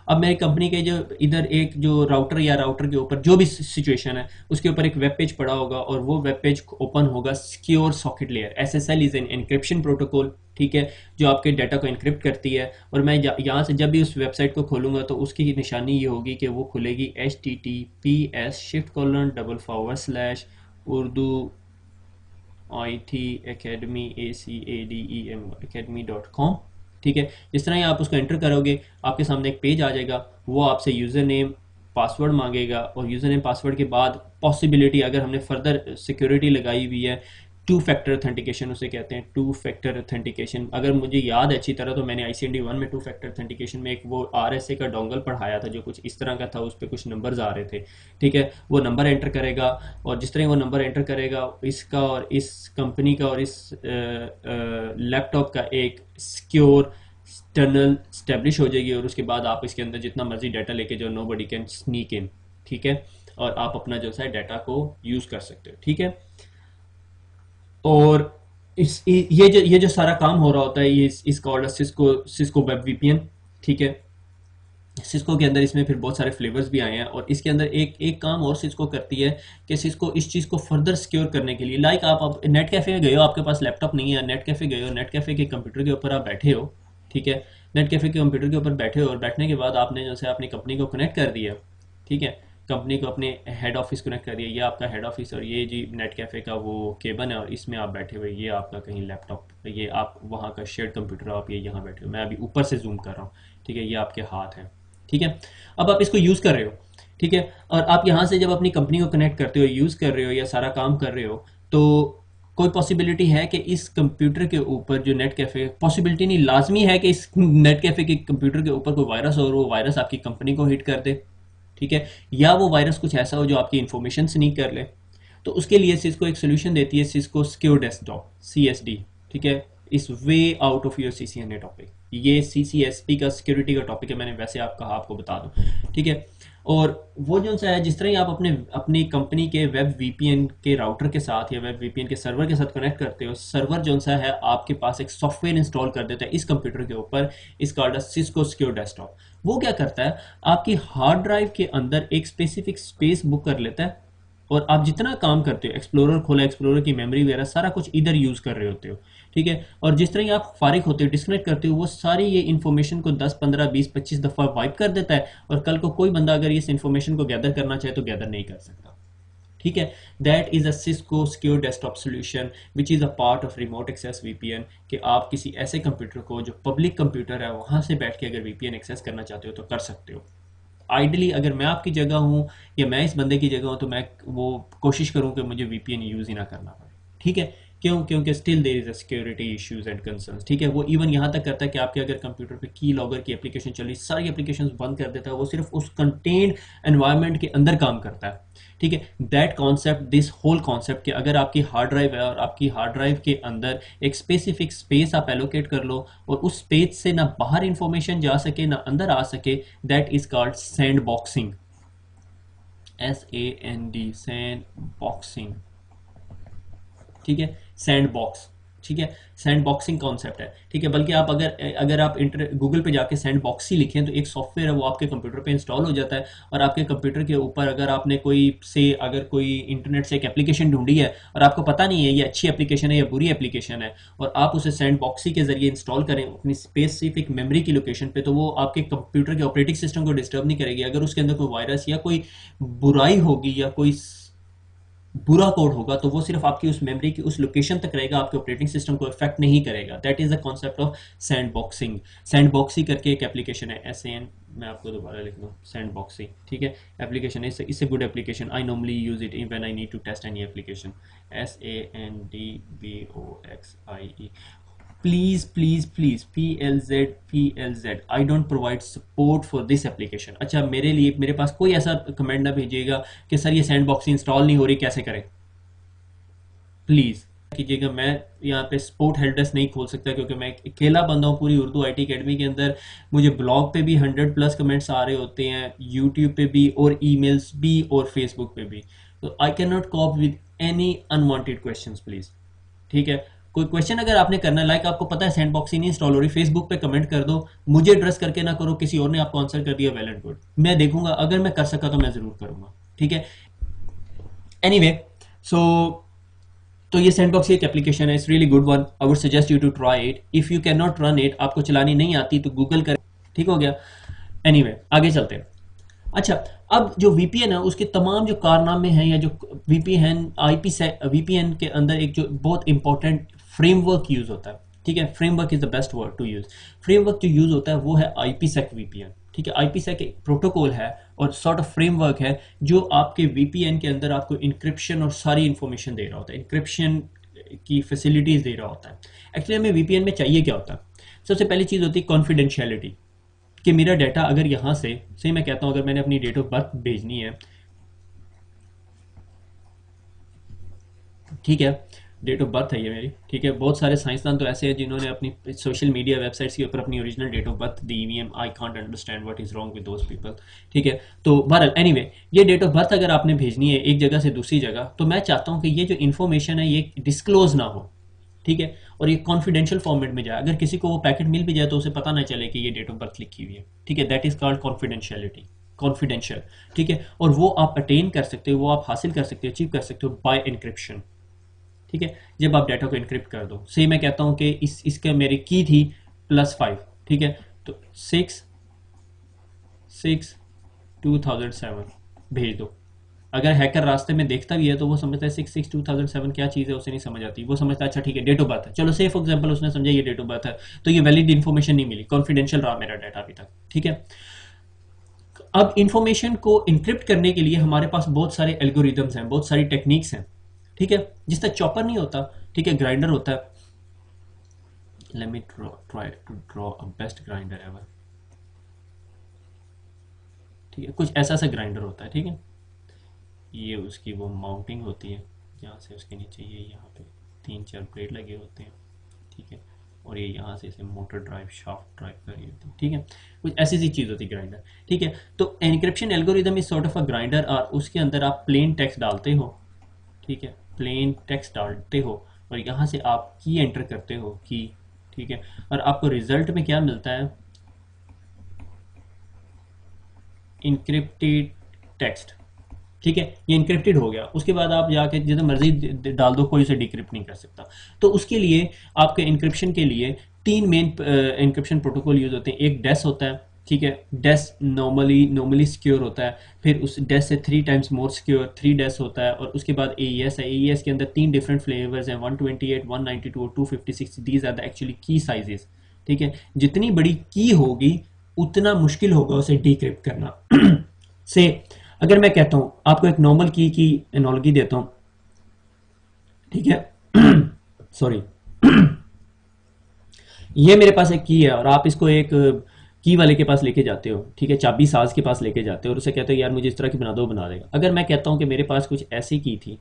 अब मेरी कंपनी के जो इधर एक जो राउटर या राउटर के ऊपर जो भी सिचुएशन है उसके ऊपर एक वेब पेज पड़ा होगा, और वो वेब पेज ओपन होगा secure socket layer. SSL is an encryption protocol, ठीक है, जो आपके डाटा को इनक्रिप्ट करती है। और मैं यहाँ से जब भी उस वेबसाइट को खोलूँगा तो उसकी निशानी ये होगी कि वो खुलेगी https://urduitacademy.com, ठीक है। जिस तरह ही आप उसको एंटर करोगे आपके सामने एक पेज आ जाएगा, वो आपसे यूज़र नेम पासवर्ड मांगेगा, और यूज़र नेम पासवर्ड के बाद पॉसिबिलिटी अगर हमने फर्दर सिक्योरिटी लगाई हुई है, टू फैक्टर ऑथेंटिकेशन उसे कहते हैं, टू फैक्टर ऑथेंटिकेशन। अगर मुझे याद है अच्छी तरह तो मैंने ICND 1 में टू फैक्टर ऑथेंटिकेशन में एक वो RSA का डोंगल पढ़ाया था जो कुछ इस तरह का था, उस पर कुछ नंबर्स आ रहे थे, ठीक है। वो नंबर एंटर करेगा, और जिस तरह वो नंबर एंटर करेगा इसका और इस कंपनी का और इस लैपटॉप का एक सिक्योर टनल स्टेब्लिश हो जाएगी, और उसके बाद आप इसके अंदर जितना मर्जी डाटा लेके जो नोबडी कैन स्नीक इन, ठीक है, और आप अपना जो है डाटा को यूज़ कर सकते हो, ठीक है। और ये जो सारा काम हो रहा होता है ये इस कॉल्ड सिस्को वेब VPN, ठीक है। सिस्को के अंदर इसमें फिर बहुत सारे फ्लेवर्स भी आए हैं, और इसके अंदर एक काम और सिस्को करती है कि सिस्को इस चीज़ को फर्दर सिक्योर करने के लिए, लाइक आप नेट कैफ़े में गए हो, आपके पास लैपटॉप नहीं है, नेट कैफ़े गए हो, नेट कैफ़े के कंप्यूटर के ऊपर आप बैठे हो, ठीक है, नेट कैफ़े के कंप्यूटर के ऊपर बैठे हो, और बैठने के बाद आपने जो है अपनी कंपनी को कनेक्ट कर दिया, ठीक है, कंपनी को अपने हेड ऑफिस कनेक्ट कर दिया, ये आपका हेड ऑफिस, और ये जी नेट कैफ़े का वो केबन है, और इसमें आप बैठे हुए, ये आपका कहीं लैपटॉप, ये आप वहाँ का शेयर्ड कंप्यूटर, आप ये यहाँ बैठे हो, मैं अभी ऊपर से जूम कर रहा हूँ, ठीक है, ये आपके हाथ हैं, ठीक है। अब आप इसको यूज़ कर रहे हो, ठीक है, और आप यहाँ से जब अपनी कंपनी को कनेक्ट करते हो, यूज़ कर रहे हो या सारा काम कर रहे हो, तो कोई पॉसिबिलिटी है कि इस कंप्यूटर के ऊपर जो नेट कैफ़े, पॉसिबिलिटी नहीं, लाजमी है कि इस नेट कैफ़े के कंप्यूटर के ऊपर कोई वायरस हो, और वो वायरस आपकी कंपनी को हिट कर दे, ठीक है, या वो वायरस कुछ ऐसा हो जो आपकी इन्फॉर्मेशन से नहीं कर ले। तो उसके लिए सिस्को एक सोल्यूशन देती है, सिस्को सिक्योर डेस्कटॉप, CSD, ठीक है, इस way out of your CCNA topic. ये CCSP का सिक्योरिटी का टॉपिक है, मैंने वैसे आपको बता दूं, ठीक है। और वो जो सा है, जिस तरह ही आप अपनी कंपनी के वेब VPN के राउटर के साथ या वेब VPN के सर्वर के साथ कनेक्ट करते हो, सर्वर जो सा है आपके पास एक सॉफ्टवेयर इंस्टॉल कर देता है इस कंप्यूटर के ऊपर, इस कॉल्ड सिस्को सिक्योर डेस्कटॉप। वो क्या करता है, आपकी हार्ड ड्राइव के अंदर एक स्पेसिफिक स्पेस बुक कर लेता है, और आप जितना काम करते हो, एक्सप्लोरर खोला, एक्सप्लोरर की मेमोरी वगैरह सारा कुछ इधर यूज़ कर रहे होते हो, ठीक है। और जिस तरह ही आप फारिग होते हो, डिस्कनेक्ट करते हो, वो सारी ये इन्फॉर्मेशन को 10 15 20 25 दफ़ा वाइप कर देता है, और कल को कोई बंदा अगर इस इन्फॉर्मेशन को गैदर करना चाहे तो गैदर नहीं कर सकता, ठीक है। That is a Cisco secure desktop solution which is a part of remote access VPN, कि आप किसी ऐसे कंप्यूटर को जो पब्लिक कंप्यूटर है वहाँ से बैठ के अगर VPN एक्सेस करना चाहते हो तो कर सकते हो। आइडली अगर मैं आपकी जगह हूँ या मैं इस बंदे की जगह हूँ तो मैं वो कोशिश करूँ कि मुझे VPN यूज़ ही ना करना पड़े, ठीक है। क्यों? क्योंकि still there is a security issues and concerns, ठीक है। वो इवन यहाँ तक करता है कि आपके अगर कंप्यूटर पे की लॉगर की एप्लीकेशन चल रही, सारी एप्लीकेशंस बंद कर देता है, वो सिर्फ उस कंटेन्ड एनवायरनमेंट के अंदर काम करता है, ठीक है। That concept, this whole concept, कि अगर आपकी हार्ड ड्राइव है और आपकी हार्ड ड्राइव के अंदर एक स्पेसिफिक स्पेस आप एलोकेट कर लो, और उस स्पेस से ना बाहर इंफॉर्मेशन जा सके ना अंदर आ सके, that is called sand boxing, SAND, sand boxing, ठीक है, सैंड बॉक्स, ठीक है, सैंड बॉक्सिंग कॉन्सेप्ट है, ठीक है। बल्कि आप अगर आप गूगल पे जाके सैंड बॉक्स ही लिखें तो एक सॉफ्टवेयर है वो आपके कंप्यूटर पे इंस्टॉल हो जाता है, और आपके कंप्यूटर के ऊपर अगर आपने अगर कोई इंटरनेट से एक एप्लीकेशन ढूंढी है और आपको पता नहीं है ये अच्छी एप्लीकेशन है या बुरी एप्लीकेशन है, और आप उसे सैंड बॉक्सी के जरिए इंस्टॉल करें अपनी स्पेसिफिक मेमोरी की लोकेशन पे, तो वो आपके कंप्यूटर के ऑपरेटिंग सिस्टम को डिस्टर्ब नहीं करेगी। अगर उसके अंदर कोई वायरस या कोई बुराई होगी या कोई बुरा कोड होगा तो वो सिर्फ आपकी उस मेमोरी की उस लोकेशन तक रहेगा, आपके ऑपरेटिंग सिस्टम को इफेक्ट नहीं करेगा। That is the concept of sand boxing. Sand boxy करके एक एप्लीकेशन है, मैं आपको दोबारा लिख दूँ, सैंडबॉक्सिंग, ठीक है, एप्लीकेशन है, इससे good application, I normally use it when I need to test any application, SANDBOXIE, please please please PLZ I don't provide support for this application. अच्छा, मेरे लिए, मेरे पास कोई ऐसा कमेंट ना भेजिएगा कि सर ये सैंडबॉक्सिंग इंस्टॉल नहीं हो रही, कैसे करें, प्लीज कीजिएगा। मैं यहाँ पे सपोर्ट हेल्प डेस्क नहीं खोल सकता क्योंकि मैं अकेला बंदा हूँ पूरी उर्दू IT अकेडमी के अंदर। मुझे ब्लॉग पे भी 100+ कमेंट्स आ रहे होते हैं, यूट्यूब पे भी, और ईमेल्स भी, और फेसबुक पे भी। तो I can not corp with any unwanted questions please, ठीक है। कोई क्वेश्चन अगर आपने करना है, लाइक आपको पता है सैंडबॉक्सिंग नहीं इंस्टॉल हो रही, फेसबुक पे कमेंट कर दो, मुझे एड्रेस करके ना करो, किसी और ने आपको आंसर कर दिया, वेल एंड गुड, मैं देखूंगा, अगर मैं कर सका तो मैं जरूर करूंगा, ठीक है। एनीवे, सो तो ये सैंडबॉक्स एक एप्लीकेशन है, it's really good one, I would suggest you to try it. If you can not run it, आपको चलानी नहीं आती तो गूगल कर, ठीक हो गया। एनीवे, आगे चलते हैं। अच्छा, अब जो VPN है उसके तमाम जो कारनामे हैं, या जो VPN IP से VPN के अंदर एक जो बहुत इंपॉर्टेंट फ्रेमवर्क यूज होता है, ठीक है, framework is the best word to use. Framework जो यूज होता है वो है IPsec VPN, ठीक है। IPsec एक प्रोटोकॉल है और सॉर्ट ऑफ फ्रेमवर्क है जो आपके VPN के अंदर आपको इंक्रिप्शन और सारी इंफॉर्मेशन दे रहा होता है, इंक्रिप्शन की फैसिलिटीज दे रहा होता है। एक्चुअली हमें VPN में चाहिए क्या होता है? सबसे पहली चीज होती है कॉन्फिडेंशियलिटी, कि मेरा डाटा अगर यहां से मैं कहता हूं, अगर मैंने अपनी डेट ऑफ बर्थ भेजनी है, ठीक है, डेट ऑफ बर्थ है ये मेरी, ठीक है। बहुत सारे साइंसदान तो ऐसे हैं जिन्होंने अपनी सोशल मीडिया वेबसाइट्स के ऊपर अपनी ओरिजिनल डेट ऑफ बर्थ दी हुई है, I can't understand what is wrong with those people, ठीक है। तो बहरहाल एनीवे, ये डेट ऑफ बर्थ अगर आपने भेजनी है एक जगह से दूसरी जगह, तो मैं चाहता हूं कि ये जो इन्फॉर्मेशन है ये डिस्क्लोज ना हो, ठीक है, और ये कॉन्फिडेंशियल फॉर्मेट में जाए। अगर किसी को वो पैकेट मिल भी जाए तो उसे पता ना चले कि ये डेट ऑफ बर्थ लिखी हुई है, ठीक है। That is called confidentiality, confidential, ठीक है। और वो आप अटेन कर सकते हो, वो आप हासिल कर सकते हो, अचीव कर सकते हो बाय इंक्रिप्शन, ठीक है। जब आप डाटा को इंक्रिप्ट कर दो, से मैं कहता हूं कि इसका मेरी की थी +5, ठीक है, तो 6/6/2007 भेज दो। अगर हैकर रास्ते में देखता भी है तो वो समझता है 6/6/2007 क्या चीज़ है, उसे नहीं समझ आती, वो समझता है अच्छा ठीक है डेट ऑफ बर्थ है, चलो से फॉर एग्जांपल उसने समझा ये डेट ऑफ बर्थ है, तो ये वैलिड इन्फॉर्मेशन नहीं मिली, कॉन्फिडेंशियल रहा मेरा डाटा अभी तक, ठीक है। अब इंफॉर्मेशन को इंक्रिप्ट करने के लिए हमारे पास बहुत सारे एल्गोरिदम्स हैं, बहुत सारी टेक्निक्स हैं, ठीक है। जिस तरह चॉपर नहीं होता, ठीक है, ग्राइंडर होता है। Let me try to draw a best grinder ever, ठीक है, कुछ ऐसा सा ग्राइंडर होता है, ठीक है। ये उसकी वो माउंटिंग होती है, यहाँ से उसके नीचे ये यहाँ पे 3-4 प्लेट लगे होते हैं, ठीक है, और ये यहाँ से इसे मोटर ड्राइव, शाफ्ट ड्राइव कर रही होती है, ठीक है, कुछ ऐसी सी चीज़ होती है ग्राइंडर, ठीक है। तो encryption algorithm is sort of a grinder, और उसके अंदर आप प्लेन टेक्स्ट डालते हो, ठीक है, प्लेन टेक्स्ट डालते हो, और यहाँ से आप की एंटर करते हो, की, ठीक है, और आपको रिजल्ट में क्या मिलता है, इंक्रिप्टेड टेक्स्ट, ठीक है, ये इंक्रिप्टेड हो गया। उसके बाद आप जाके जितना मर्जी डाल दो, कोई उसे डिक्रिप्ट नहीं कर सकता। तो उसके लिए आपके इंक्रिप्शन के लिए 3 मेन इंक्रिप्शन प्रोटोकॉल यूज होते हैं। एक डेस होता है, ठीक है, डेस नॉर्मली सिक्योर होता है, फिर उस डेस से 3 टाइम्स मोर सिक्योर 3 डेस होता है, और उसके बाद AES है। AES के अंदर 3 डिफरेंट फ्लेवर्स हैं, 128, 192 और 256, दीज आर द एक्चुअली की साइजेस, ठीक है। जितनी बड़ी की होगी उतना मुश्किल होगा उसे डिक्रिप्ट करना से अगर मैं कहता हूं, आपको एक नॉर्मल की एनालॉजी देता हूं, ठीक है सॉरी ये मेरे पास एक की है और आप इसको एक की वाले के पास लेके जाते हो, ठीक है, चाबी साज के पास लेके जाते हो और उसे कहते हो यार मुझे इस तरह की बना दो, बना देगा। अगर मैं कहता हूं कि मेरे पास कुछ ऐसी की थी,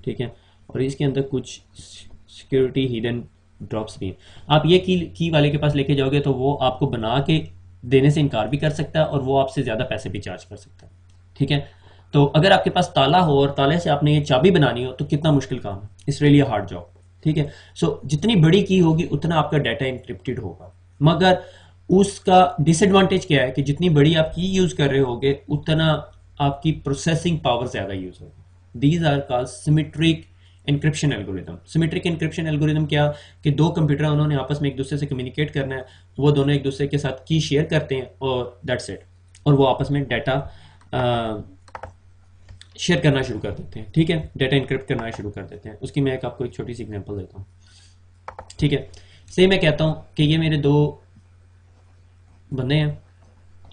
ठीक है, और इसके अंदर कुछ सिक्योरिटी हिडन ड्रॉप्स भी हैं, आप ये की वाले के पास लेके जाओगे तो वो आपको बना के देने से इनकार भी कर सकता है और वो आपसे ज़्यादा पैसे भी चार्ज कर सकता है, ठीक है। तो अगर आपके पास ताला हो और ताले से आपने ये चाबी बनानी हो तो कितना मुश्किल काम है, इट्स रियली हार्ड जॉब, ठीक है। सो जितनी बड़ी की होगी उतना आपका डाटा इंक्रिप्टेड होगा, मगर उसका डिसएडवांटेज क्या है कि जितनी बड़ी आप की यूज़ कर रहे होगे उतना आपकी प्रोसेसिंग पावर ज़्यादा यूज़ होगी। These are called symmetric encryption algorithm. Symmetric encryption algorithm क्या कि 2 कंप्यूटर उन्होंने आपस में एक दूसरे से कम्युनिकेट करना है, वो दोनों एक दूसरे के साथ की शेयर करते हैं और दैट्स इट, और वो आपस में डाटा शेयर करना शुरू कर देते हैं, ठीक है, डाटा इंक्रिप्ट करना शुरू कर देते हैं। उसकी मैं आपको एक छोटी सी एग्जांपल देता हूँ, ठीक है। से मैं कहता हूँ कि ये मेरे दो बंदे हैं,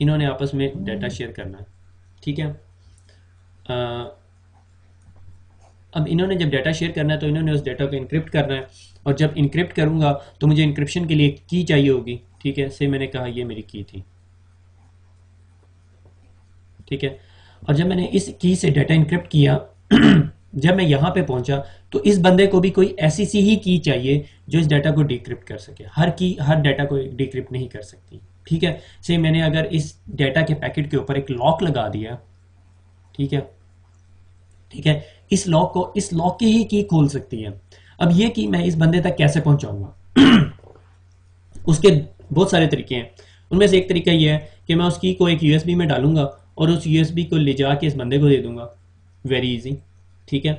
इन्होंने आपस में डाटा शेयर करना है, ठीक है। अब इन्होंने जब डाटा शेयर करना है तो इन्होंने उस डाटा को इनक्रिप्ट करना है, और जब इनक्रिप्ट करूँगा तो मुझे इनक्रिप्शन के लिए की चाहिए होगी, ठीक है। से मैंने कहा ये मेरी की थी, ठीक है। और जब मैंने इस की से डाटा इनक्रिप्ट किया जब मैं यहाँ पे पहुंचा तो इस बंदे को भी कोई ऐसी सी ही की चाहिए जो इस डाटा को डिक्रिप्ट कर सके। हर डाटा को डिक्रिप्ट नहीं कर सकती, ठीक है। से मैंने अगर इस डाटा के पैकेट के ऊपर एक लॉक लगा दिया, ठीक है, ठीक है, इस लॉक की ही की खोल सकती है। अब ये की मैं इस बंदे तक कैसे पहुंचाऊंगा उसके बहुत सारे तरीके हैं। उनमें से एक तरीका ये है कि मैं उस की को एक यूएसबी में डालूंगा और उस यूएसबी को ले जाके इस बंदे को दे दूंगा, वेरी इजी, ठीक है।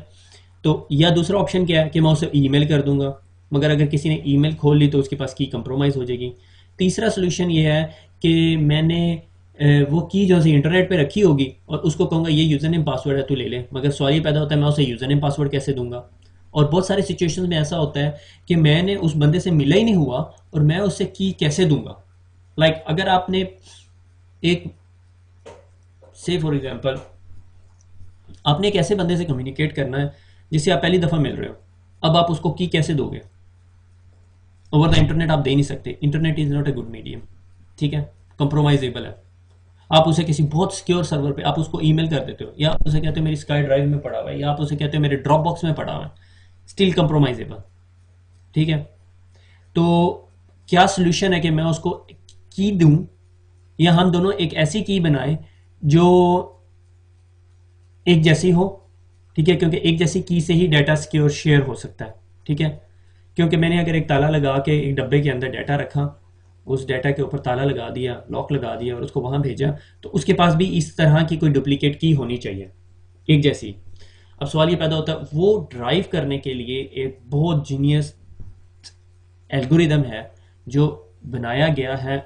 तो या दूसरा ऑप्शन क्या है कि मैं उसे ईमेल कर दूंगा, मगर अगर किसी ने ईमेल खोल ली तो उसके पास की कंप्रोमाइज़ हो जाएगी। तीसरा सोल्यूशन ये है कि मैंने वो की जो सी इंटरनेट पे रखी होगी और उसको कहूँगा ये यूज़र नेम पासवर्ड है तू ले ले, मगर सवाल ये पैदा होता है मैं उसे यूज़र नेम पासवर्ड कैसे दूंगा। और बहुत सारे सिचुएशंस में ऐसा होता है कि मैंने उस बंदे से मिला ही नहीं हुआ और मैं उससे की कैसे दूंगा। लाइक अगर आपने एक से फॉर एग्जांपल आपने एक ऐसे बंदे से कम्युनिकेट करना है जिससे आप पहली दफ़ा मिल रहे हो, अब आप उसको की कैसे दोगे? ओवर द इंटरनेट आप दे नहीं सकते, internet is not a good medium, ठीक है, कंप्रोमाइजेबल है। आप उसे किसी बहुत सिक्योर सर्वर पे आप उसको ईमेल कर देते हो, या आप उसे कहते हो मेरी स्काई ड्राइव में पड़ा हुआ है, या आप उसे कहते हो मेरे ड्रॉप बॉक्स में पड़ा हुआ है, स्टिल कंप्रोमाइजेबल, ठीक है। तो क्या सोल्यूशन है कि मैं उसको की दूं या हम दोनों एक ऐसी की बनाएं जो एक जैसी हो, ठीक है, क्योंकि एक जैसी की से ही डाटा सिक्योर शेयर हो सकता है, ठीक है। क्योंकि मैंने अगर एक ताला लगा के एक डब्बे के अंदर डाटा रखा, उस डाटा के ऊपर ताला लगा दिया, लॉक लगा दिया और उसको वहां भेजा, तो उसके पास भी इस तरह की कोई डुप्लीकेट की होनी चाहिए, एक जैसी। अब सवाल ये पैदा होता है वो ड्राइव करने के लिए एक बहुत जीनियस एल्गोरिदम है जो बनाया गया है